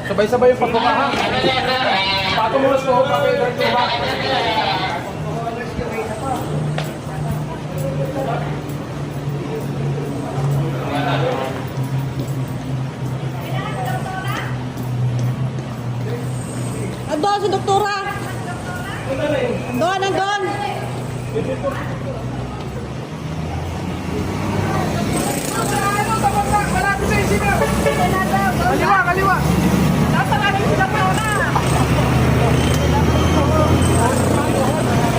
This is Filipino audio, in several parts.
Sabay-sabay yung pagbuka ha. Patumulos ko, pagbuka. Andun si doktora. Andun, andun. Kaliwa, kaliwa.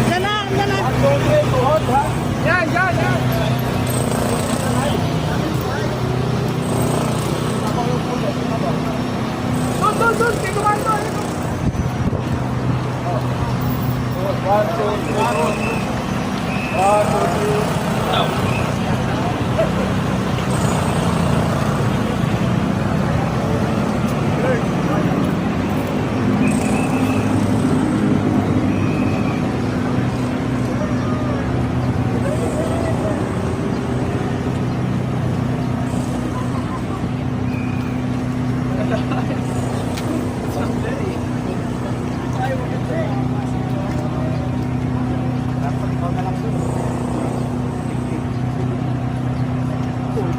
Yan na, yan na. Yan, yan, yan. Doon, kay Kumando. One, two,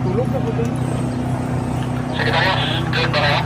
tulog na po doon. Sige tayo. Good ba kayo?